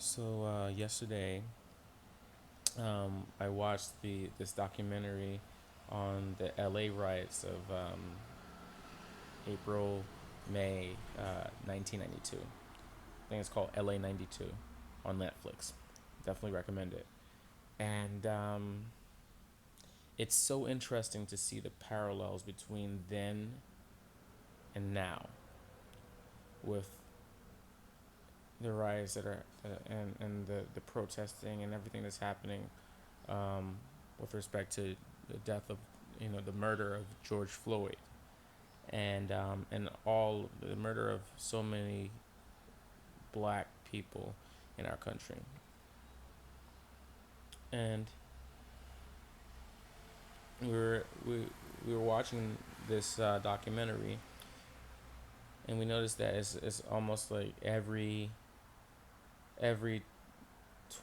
Yesterday, I watched this documentary on the LA riots of April, May, 1992. I think it's called LA 92 on Netflix. Definitely recommend it. And it's so interesting to see the parallels between then and now with the riots that are and the protesting and everything that's happening with respect to the death of the murder of George Floyd and all the murder of so many black people in our country. And we were we, we were watching this documentary, and we noticed that it's almost like every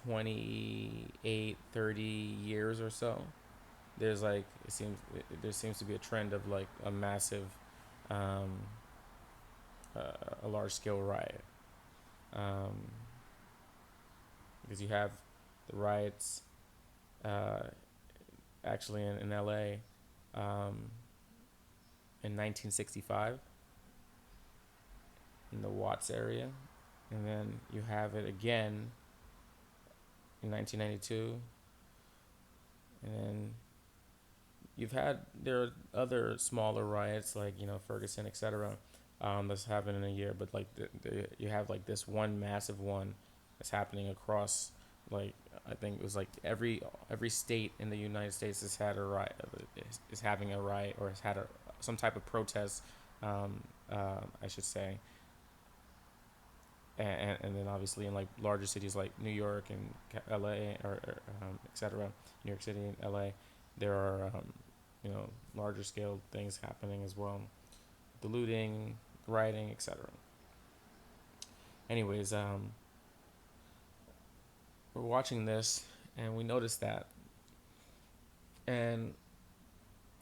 28, 30 years or so, there's like there seems to be a trend of like a massive um, a large scale riot, um, because you have the riots uh, actually in LA um, in 1965 in the Watts area, and then you have it again in 1992, and then there are other smaller riots like Ferguson, etc. That's happened in a year, but like you have like this one massive one that's happening across, like, I think it was like every state in the United States has had a riot, is having a riot, or has had some type of protest, I should say. And then obviously in like larger cities like New York and LA, or etc. New York City and LA, there are larger scale things happening as well, the looting, rioting, etc. Anyways, we're watching this and we noticed that, and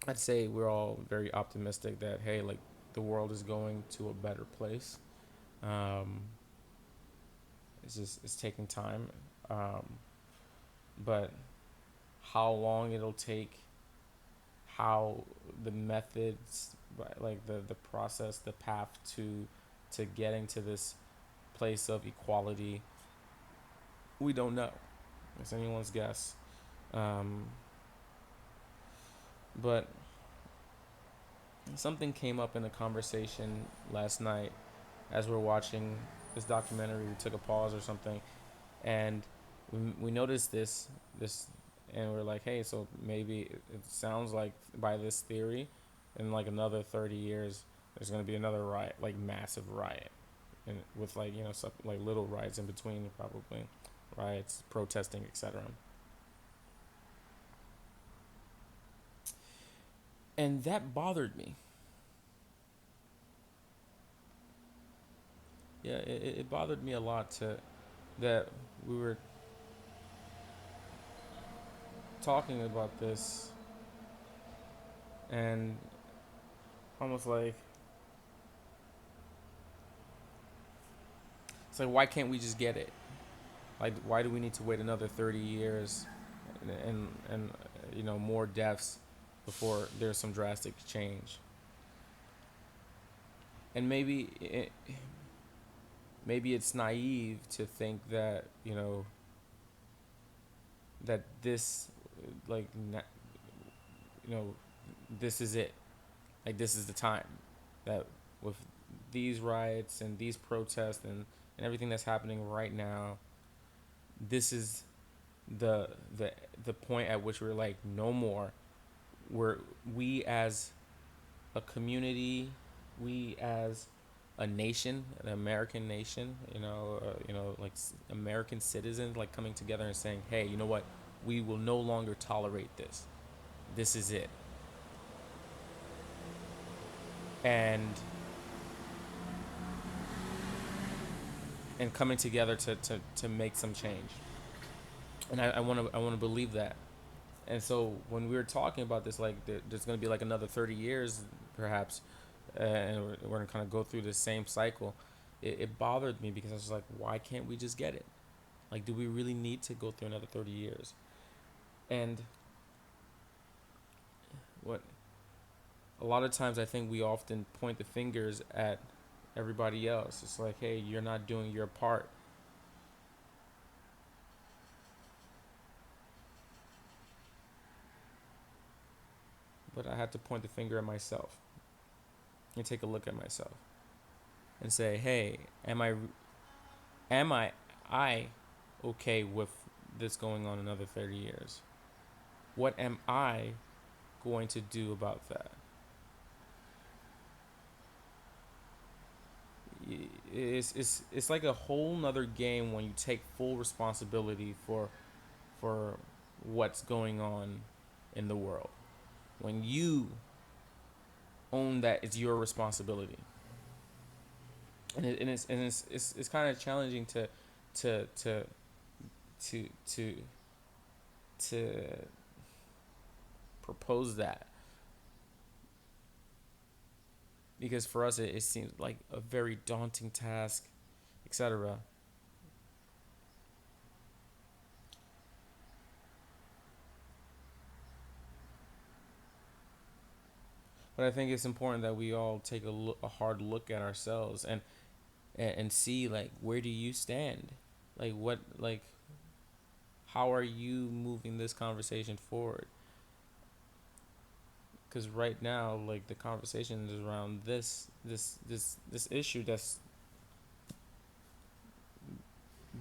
I'd say we're all very optimistic that, hey, like, the world is going to a better place. Um, it's taking time, um, but how long it'll take, how the methods, like the process, the path to getting to this place of equality, we don't know. It's anyone's guess. Um, but something came up in a conversation last night as we're watching this documentary. We took a pause or something, and we noticed this, and we're like, hey, so maybe it sounds like, by this theory, in like another 30 years, there's gonna be another riot, like massive riot, and with like some, like, little riots in between, probably riots, protesting, etc. And that bothered me. Yeah, it bothered me a lot to that we were talking about this, and almost like, it's like, why can't we just get it? Like, why do we need to wait another 30 years and more deaths before there's some drastic change? And maybe it's naive to think that that this, like, you know this is it. Like, this is the time that, with these riots and these protests and everything that's happening right now, this is the the the point at which we're like, no more. We as a community, we as a nation, an American nation, like American citizens, like, coming together and saying, hey, you know what, we will no longer tolerate this. This is it. and and coming together to make some change. And I want to believe that. And so when we were talking about this, like, there's going to be like another 30 years perhaps, and we're going to kind of go through the same cycle. It bothered me because I was like, why can't we just get it? Like, do we really need to go through another 30 years? And what a lot of times I think we often point the fingers at everybody else. It's like, hey, you're not doing your part. But I had to point the finger at myself and take a look at myself and say, hey, am I okay with this going on another 30 years? What am I going to do about that? It's like a whole nother game when you take full responsibility for what's going on in the world. When you own that it's your responsibility. And it's kind of challenging to to to to to propose that, because for us it seems like a very daunting task, etc. But I think it's important that we all take a hard look at ourselves and see, like, where do you stand, like what like how are you moving this conversation forward? Because right now, like, the conversation is around this issue that's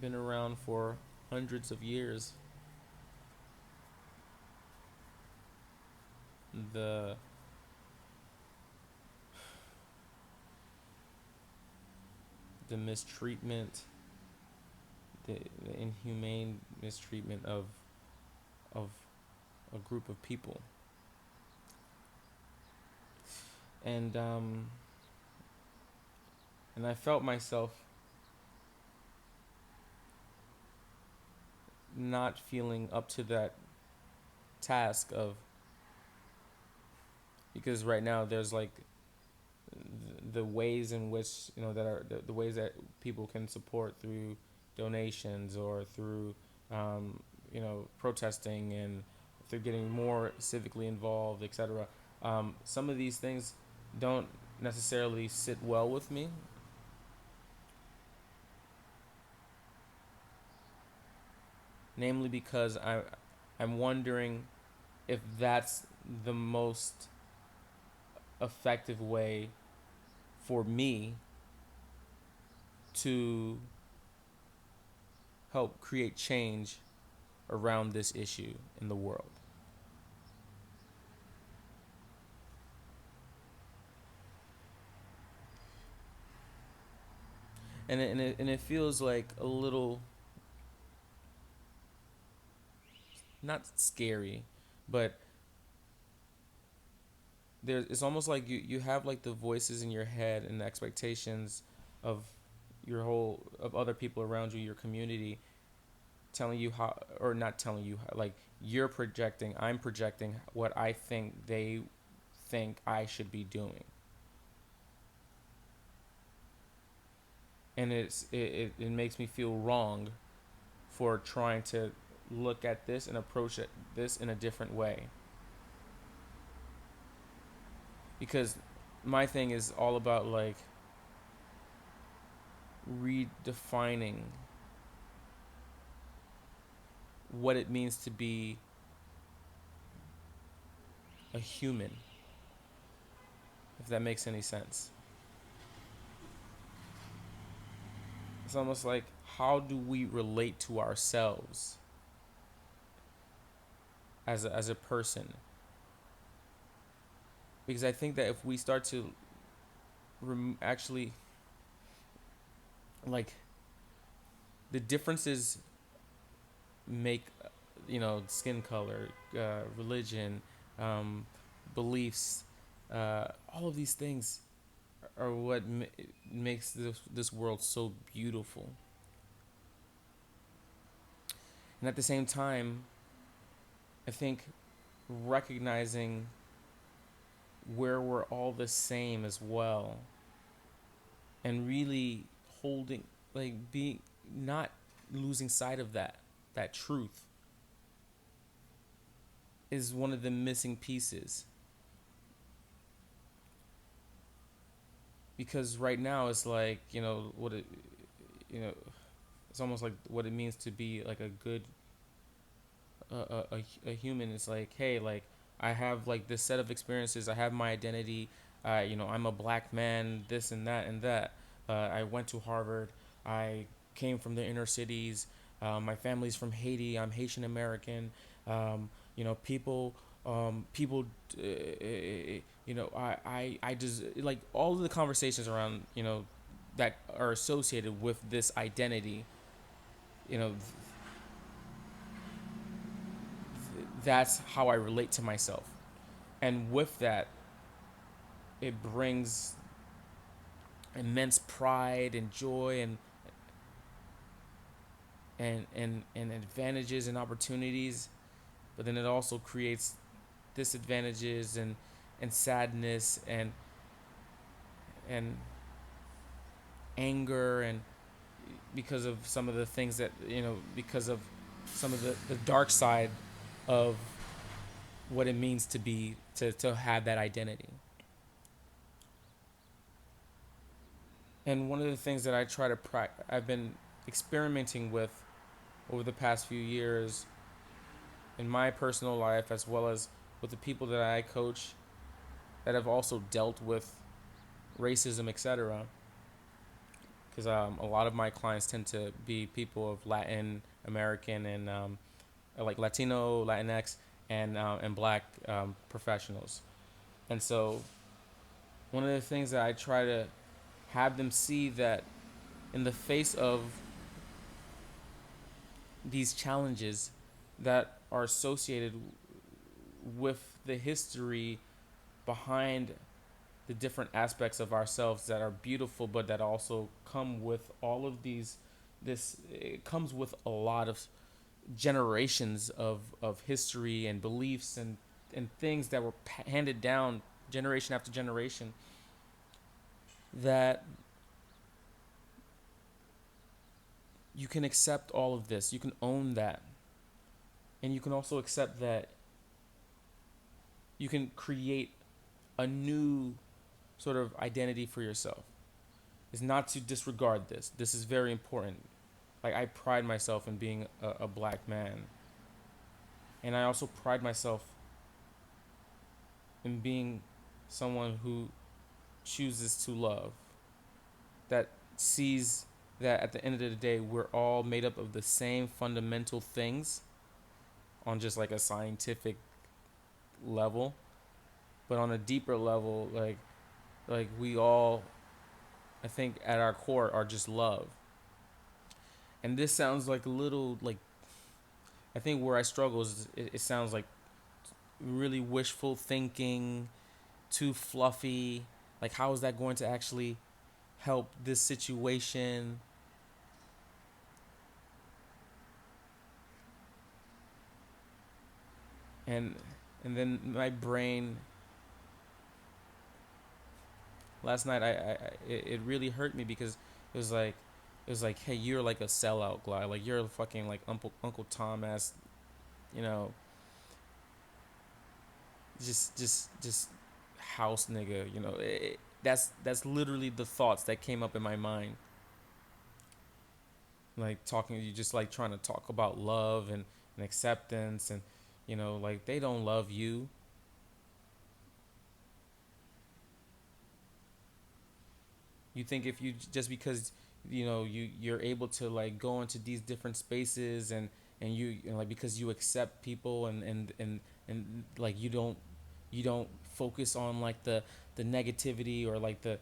been around for hundreds of years. The the mistreatment, the inhumane mistreatment of a group of people, and and I felt myself not feeling up to that task of, because right now there's like the ways in which, that are the ways that people can support through donations or through protesting and through getting more civically involved, etc. Some of these things don't necessarily sit well with me, namely because I'm wondering if that's the most effective way for me to help create change around this issue in the world. And it feels like a little, not scary, but it's almost like you have like the voices in your head and the expectations of of other people around you, your community, telling you how, or not telling you how, like, I'm projecting what I think they think I should be doing. And it makes me feel wrong for trying to look at this and approach this in a different way, because my thing is all about, like, redefining what it means to be a human, if that makes any sense. It's almost like, how do we relate to ourselves as a person? Because I think that if we start to actually, like, the differences make, skin color, religion, um, beliefs, all of these things are what makes this world so beautiful. And at the same time, I think recognizing where we're all the same as well, and really holding, like, being not losing sight of that truth is one of the missing pieces. Because right now it's like, you know it's almost like what it means to be like a good a human. Is like, hey, like I have like this set of experiences, I have my identity, I'm a black man, this and that and that. I went to Harvard, I came from the inner cities, my family's from Haiti, I'm Haitian American. People, people, I just like all of the conversations around, that are associated with this identity. You know, that's how I relate to myself. And with that, it brings immense pride and joy and advantages and opportunities. But then it also creates disadvantages and sadness and anger, and because of some of the things that, because of some of the dark side of what it means to have that identity. And one of the things that I've been experimenting with over the past few years in my personal life, as well as with the people that I coach that have also dealt with racism, etc. Because a lot of my clients tend to be people of Latin American and like Latino, Latinx, and Black professionals. And so one of the things that I try to have them see, that in the face of these challenges that are associated with the history behind the different aspects of ourselves that are beautiful, but that also come with all of these, this it comes with a lot of generations of history and beliefs and things that were handed down generation after generation, that you can accept all of this, you can own that, and you can also accept that you can create a new sort of identity for yourself. Is not to disregard this. This is very important. Like, I pride myself in being a black man, and I also pride myself in being someone who chooses to love, that sees that at the end of the day we're all made up of the same fundamental things on just like a scientific level, but on a deeper level, like we all, I think, at our core are just love. And this sounds like a little like, I think where I struggle is it sounds like really wishful thinking, too fluffy. Like, how is that going to actually help this situation? And and then my brain last night, it really hurt me, because it was like hey, you're like a sellout guy, like you're a fucking like Uncle Tom ass, you know, just house nigga, that's literally the thoughts that came up in my mind. Like, talking, you just like trying to talk about love and acceptance, and like, they don't love you. You think if you, just because you're able to like go into these different spaces, and like, because you accept people, and like, you don't focus on like the negativity, or like the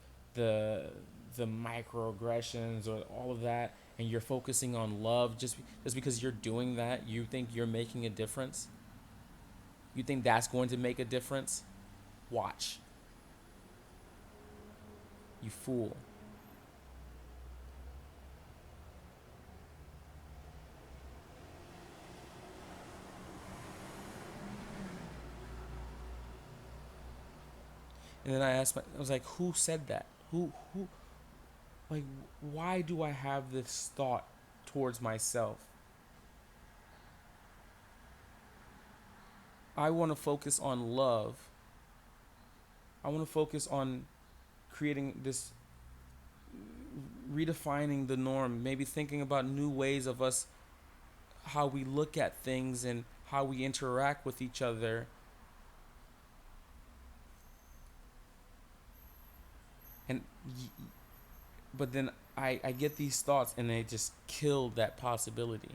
the microaggressions or all of that, and you're focusing on love, just because you're doing that, you think you're making a difference. You think that's going to make a difference? Watch, you fool. And then I was like, who said that? Who, like, why do I have this thought towards myself. I want to focus on love. I want to focus on creating this, redefining the norm, maybe thinking about new ways of us, how we look at things and how we interact with each other. And but then I get these thoughts and they just kill that possibility.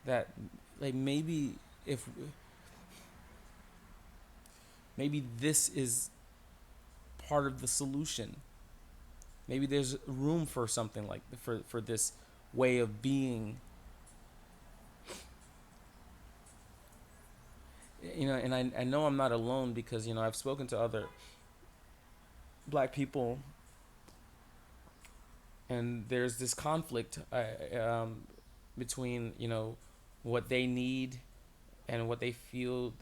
That, like, if maybe this is part of the solution. Maybe there's room for something like for this way of being. And I know I'm not alone, because I've spoken to other black people, and there's this conflict between what they need and what they feel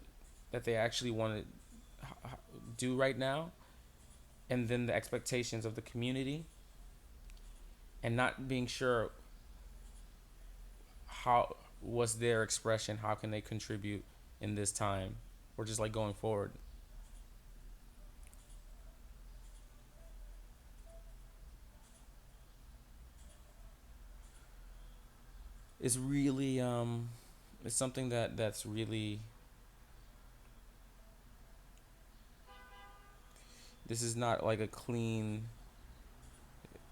that they actually want to do right now, and then the expectations of the community, and not being sure how what's their expression, how can they contribute in this time, or just like going forward. It's really it's something that's really, this is not like a clean,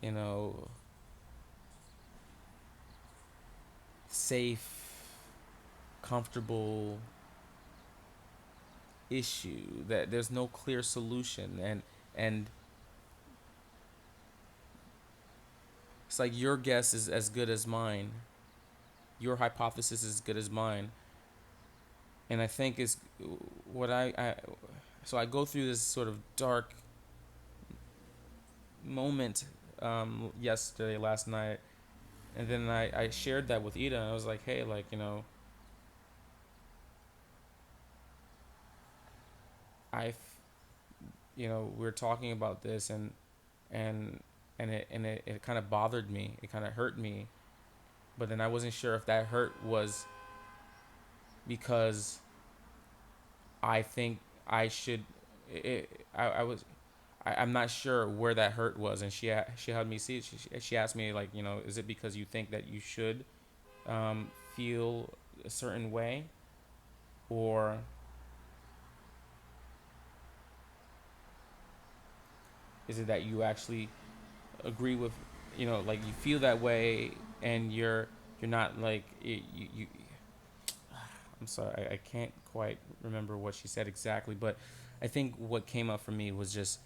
you know safe, comfortable issue, that there's no clear solution. And it's like your guess is as good as mine, your hypothesis is as good as mine. And I think is what I so I go through this sort of dark moment yesterday, last night, and then I shared that with Ida, and I was like, hey, like, I we were talking about this, and it kind of bothered me, it kind of hurt me, but then I wasn't sure if that hurt was because I think I should. I was. I'm not sure where that hurt was, and she had me see it. She asked me, like, is it because you think that you should feel a certain way, or is it that you actually agree with, like, you feel that way, and you're not like you. I'm sorry, I can't quite remember what she said exactly, but I think what came up for me was just,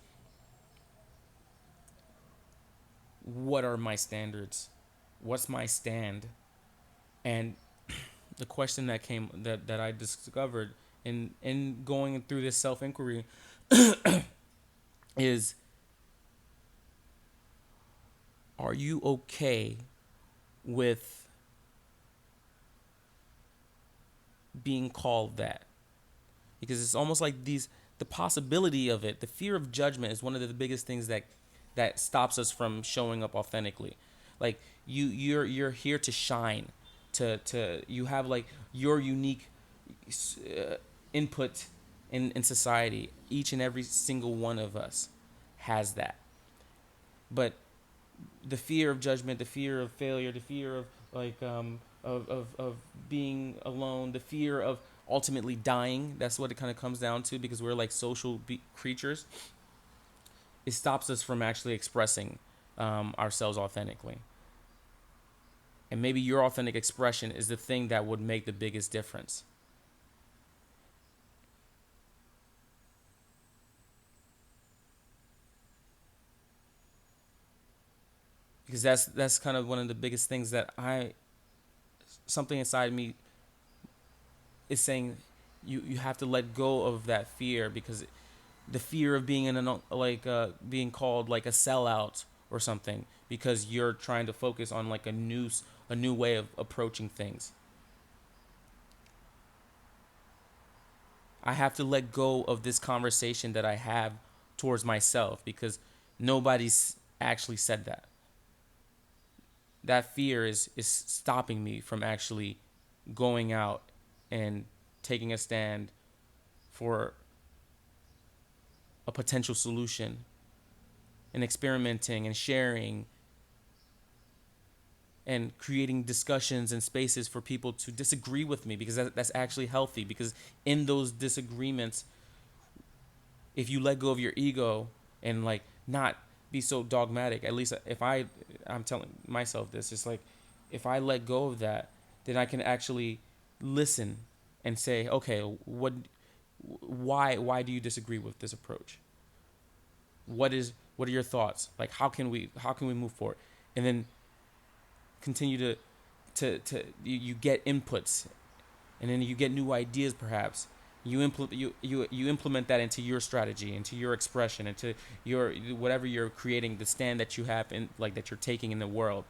what are my standards? What's my stand? And the question that I discovered in going through this self inquiry is, are you okay with being called that? Because it's almost like the possibility of it, the fear of judgment is one of the biggest things that stops us from showing up authentically. Like, you're here to shine, to you have, like, your unique input in society. Each and every single one of us has that. But the fear of judgment, the fear of failure, the fear of, like, of being alone, the fear of ultimately dying, that's what it kind of comes down to, because we're like social creatures. It stops us from actually expressing ourselves authentically. And maybe your authentic expression is the thing that would make the biggest difference. Because that's kind of one of the biggest things that something inside me is saying, you have to let go of that fear, because the fear of being being called like a sellout or something, because you're trying to focus on like a new way of approaching things. I have to let go of this conversation that I have towards myself, because nobody's actually said that. that fear is stopping me from actually going out and taking a stand for a potential solution and experimenting and sharing and creating discussions and spaces for people to disagree with me, because that's actually healthy. Because in those disagreements, if you let go of your ego and like not be so dogmatic, at least if I'm telling myself this, it's like if I let go of that, then I can actually listen and say, okay, why do you disagree with this approach? What are your thoughts? Like how can we move forward? And then continue to you get inputs, and then you get new ideas. Perhaps you implement that into your strategy, into your expression, into your whatever you're creating, the stand that you have in, like, that you're taking in the world,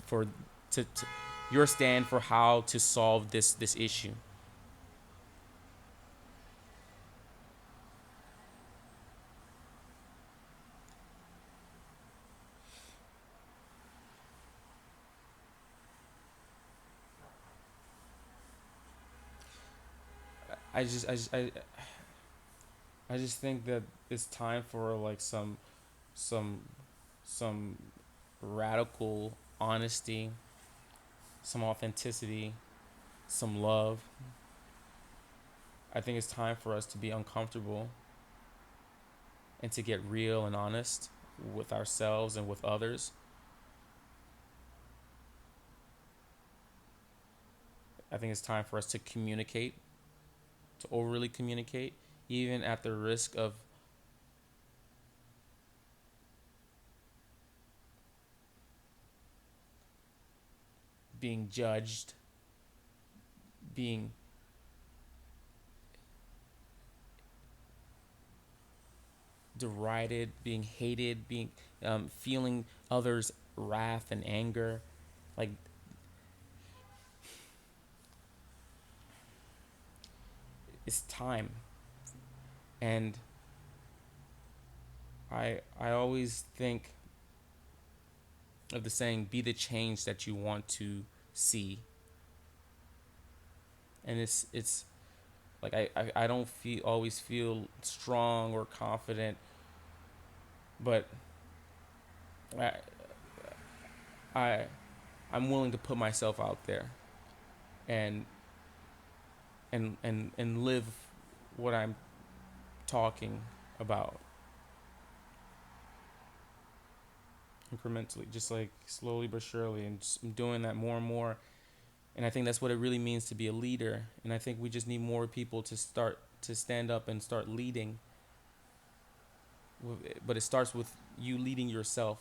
for to your stand for how to solve this issue. I just think that it's time for like some some radical honesty, some authenticity, some love. I think it's time for us to be uncomfortable and to get real and honest with ourselves and with others. I think it's time for us to communicate, to overly communicate, even at the risk of being judged, being derided, being hated, being feeling others' wrath and anger. Like, it's time. And I always think of the saying, "Be the change that you want to see." And it's like I don't feel always feel strong or confident, but I I I'm willing to put myself out there and and live what I'm talking about incrementally, just like slowly but surely, and just doing that more and more. And I think that's what it really means to be a leader. And I think we just need more people to start to stand up and start leading. But it starts with you leading yourself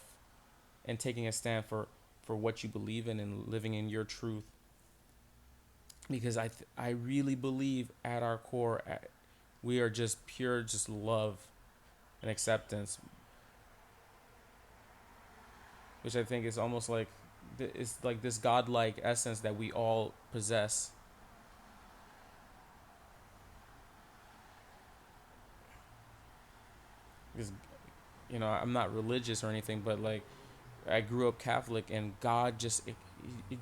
and taking a stand for what you believe in and living in your truth. Because I really believe at our core, we are just pure, just love and acceptance, which I think is almost like it's like this godlike essence that we all possess. Because I'm not religious or anything, but like I grew up Catholic, and God just it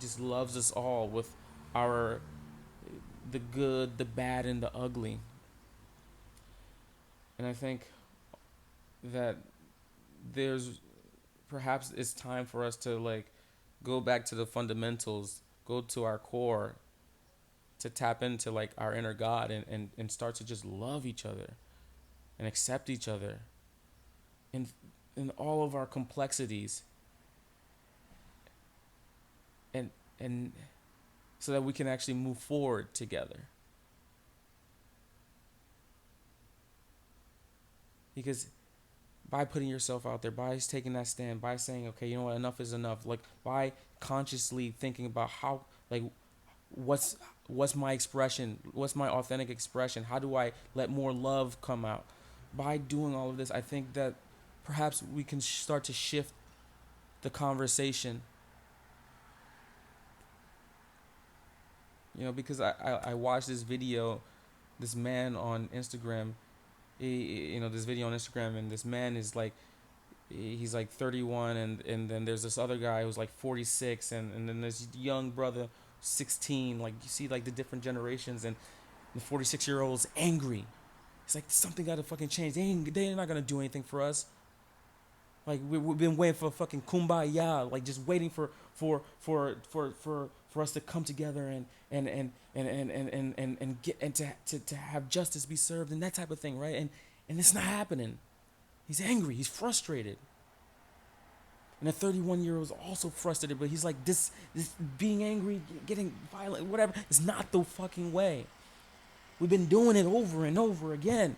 just loves us all with our the good, the bad, and the ugly. And I think that there's perhaps it's time for us to like go back to the fundamentals, go to our core, to tap into like our inner God, and start to just love each other and accept each other in all of our complexities, and and so that we can actually move forward together. Because by putting yourself out there, by taking that stand, by saying, okay, you know what, enough is enough, like by consciously thinking about how, like, what's what's my expression, what's my authentic expression, how do I let more love come out? By doing all of this, I think that perhaps we can start to shift the conversation. Because I watched this video, this man on Instagram, this video on Instagram, and this man is like he's like 31, and then there's this other guy who's like 46, and then this young brother 16. Like you see like the different generations, and the 46-year-old's angry. He's like, something got to fucking change. They're not gonna do anything for us. Like we've been waiting for fucking kumbaya, like just waiting for us to come together and get and to have justice be served and that type of thing, right? And it's not happening. He's angry. He's frustrated. And a 31-year-old is also frustrated, but he's like, this being angry, getting violent, whatever, is not the fucking way. We've been doing it over and over again.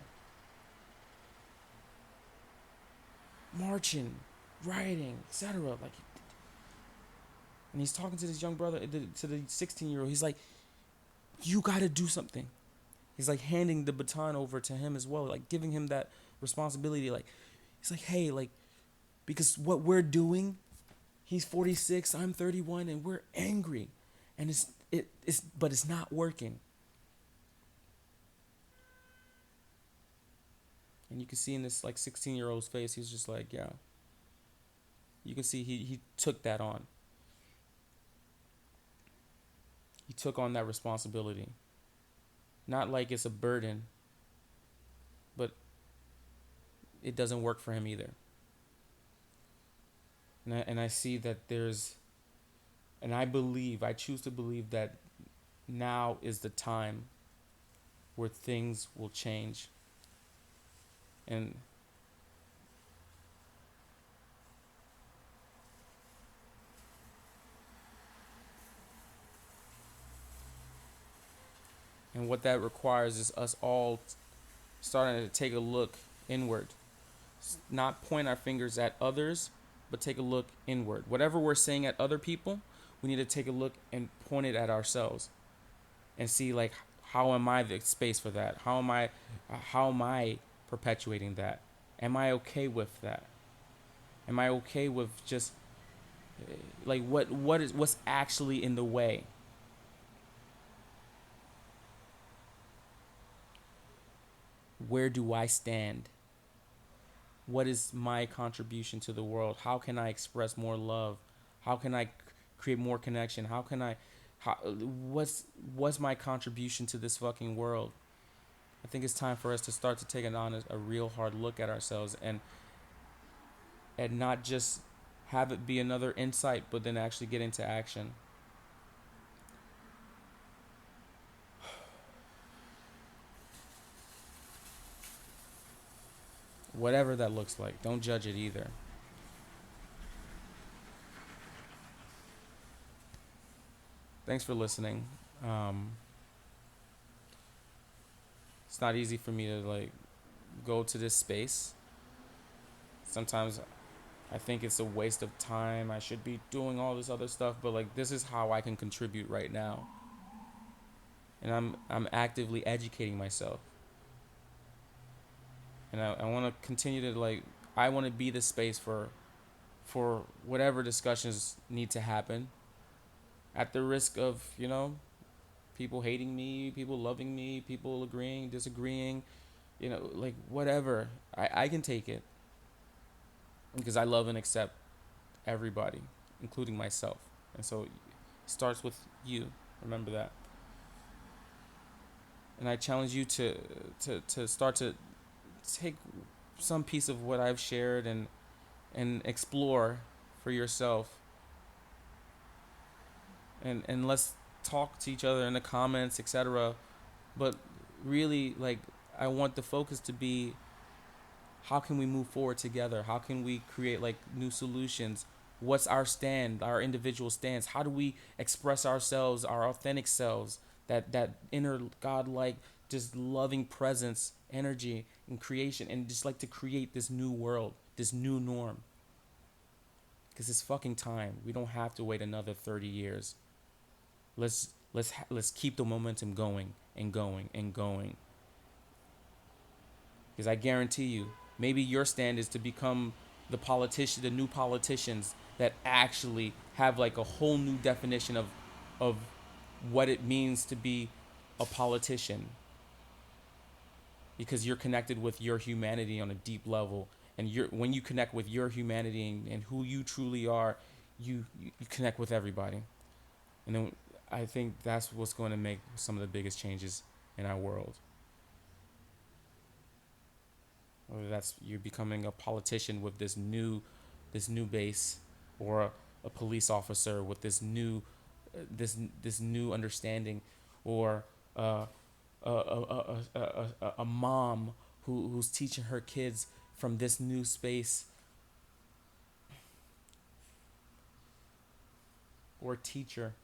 Marching, rioting, etc. Like, and he's talking to this young brother, to the 16-year-old. He's like, you got to do something. He's like handing the baton over to him as well, like giving him that responsibility. Like, he's like, hey, like, because what we're doing, he's 46, I'm 31, and we're angry, and but it's not working. And you can see in this like 16-year-old's face, he's just like, yeah. You can see he took that on. He took on that responsibility. Not like it's a burden, but it doesn't work for him either. And I see that and I choose to believe that now is the time where things will change. And what that requires is us all starting to take a look inward. Not point our fingers at others, but take a look inward. Whatever we're saying at other people, we need to take a look and point it at ourselves and see, like, how am I the space for that? How am I perpetuating that? Am I okay with that? Am I okay with just like what's actually in the way? Where do I stand? What is my contribution to the world? How can I express more love? How can I create more connection? What's my contribution to this fucking world? I think it's time for us to start to take a real hard look at ourselves and not just have it be another insight, but then actually get into action. Whatever that looks like. Don't judge it either. Thanks for listening. It's not easy for me to like go to this space. Sometimes I think it's a waste of time. I should be doing all this other stuff, but like this is how I can contribute right now. And I'm actively educating myself. And I want to continue to like I want to be the space for whatever discussions need to happen, at the risk of, people hating me, people loving me, people agreeing, disagreeing, like whatever. I can take it because I love and accept everybody, including myself. And so it starts with you. Remember that. And I challenge you to start to take some piece of what I've shared and explore for yourself. And let's talk to each other in the comments, etc. But really, like, I want the focus to be, how can we move forward together? How can we create like new solutions? What's our stand, our individual stance? How do we express ourselves, our authentic selves, that inner God-like, just loving presence, energy, and creation, and just like to create this new world, this new norm? Because it's fucking time. We don't have to wait another 30 years. Let's keep the momentum going and going and going. Because I guarantee you, maybe your stand is to become the new politicians that actually have like a whole new definition of what it means to be a politician. Because you're connected with your humanity on a deep level, And when you connect with your humanity and who you truly are, you connect with everybody. And then I think that's what's going to make some of the biggest changes in our world. Whether that's you're becoming a politician with this new base, or a police officer with this new understanding, or a mom who's teaching her kids from this new space, or a teacher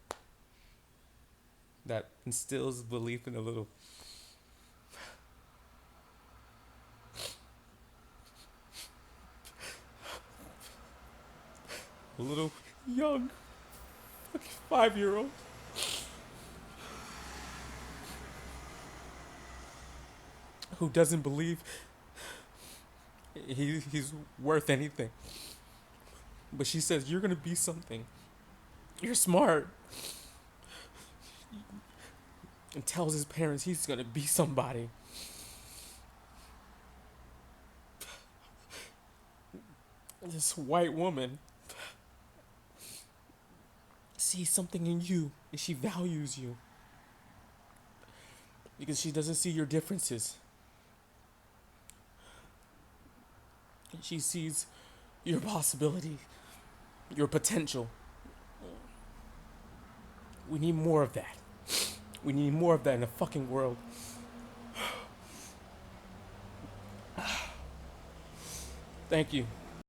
that instills belief in a little young 5-year-old who doesn't believe he's worth anything. But she says, "You're gonna be something. You're smart," and tells his parents he's gonna be somebody. This white woman sees something in you, and she values you because she doesn't see your differences. She sees your possibility, your potential. We need more of that. We need more of that in the fucking world. Thank you.